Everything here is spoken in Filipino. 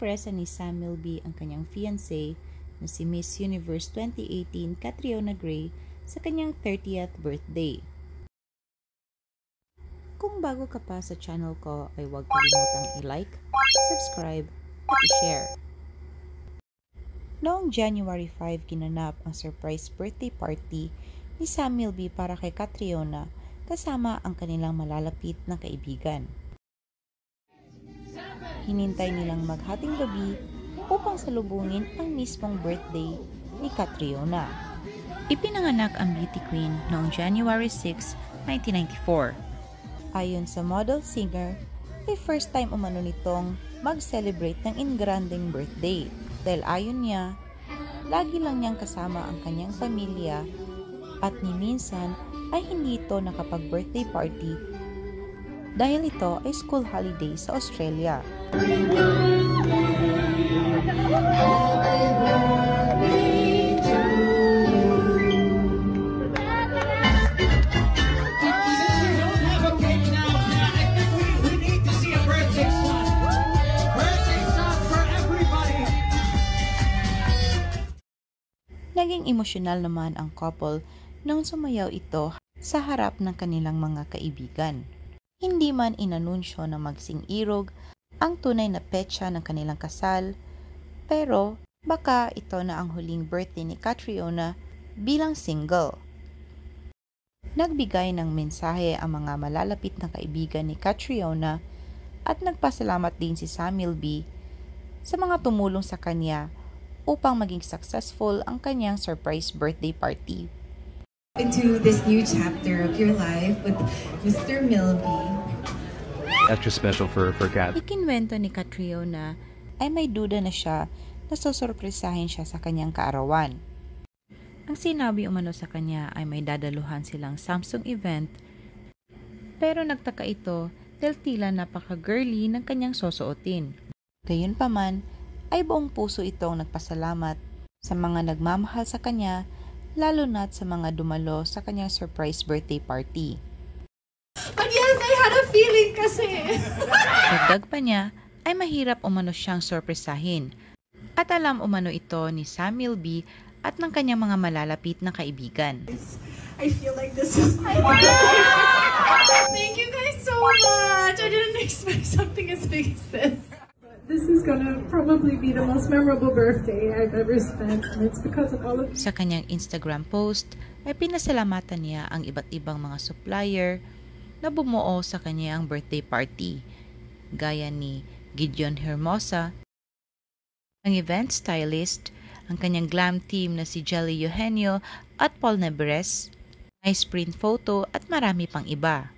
sinurpresa ni Samuel B. ang kanyang fiancé na si Miss Universe 2018 Catriona Gray sa kanyang 30th birthday. Kung bago ka pa sa channel ko ay huwag kalimutang i-like, subscribe at i-share. Noong January 5 ginanap ang surprise birthday party ni Samuel B. para kay Catriona kasama ang kanilang malalapit na kaibigan. Hinintay nilang maghating gabi upang salubungin ang mismong birthday ni Catriona. Ipinanganak ang beauty queen noong January 6, 1994. Ayon sa model singer, ay first time umano nitong mag-celebrate ng in-granding birthday. Dahil ayon niya, lagi lang niyang kasama ang kanyang pamilya at ni minsan ay hindi ito nakapag-birthday party dahil ito ay school holiday sa Australia. Naging emosyonal naman ang couple nang sumayaw ito sa harap ng kanilang mga kaibigan. Hindi man inanunsyo na magsing-irog ang tunay na petsa ng kanilang kasal, pero baka ito na ang huling birthday ni Catriona bilang single. Nagbigay ng mensahe ang mga malalapit na kaibigan ni Catriona at nagpasalamat din si Samuel B. sa mga tumulong sa kanya upang maging successful ang kanyang surprise birthday party. Into this new chapter of your life with Mr. Milby. Extra special for Kat. Ikinwento ni Catriona ay may duda na siya na susurpresahin siya sa kanyang kaarawan. Ang sinabi umano sa kanya ay may dadaluhan silang Samsung event, pero nagtaka ito dahil tila napaka-girly ng kanyang susuotin. Gayunpaman, ay buong puso itong nagpasalamat sa mga nagmamahal sa kanya, lalo na't sa mga dumalo sa kanyang surprise birthday party. But yes, I had a feeling kasi. Dagdag pa niya ay mahirap umano siyang sorpresahin at alam umano ito ni Samuel B. at ng kanyang mga malalapit na kaibigan. I feel like this is Thank you guys so much. I didn't expect something as big as this. This is gonna probably be the most memorable birthday I've ever spent, and it's because of all of... Sa kanyang Instagram post ay pinasalamatan niya ang iba't ibang mga supplier na bumuo sa kanyang birthday party, gaya ni Gideon Hermosa, ang event stylist, ang kanyang glam team na si Jelly Eugenio at Paul Nebres, nice print photo at marami pang iba.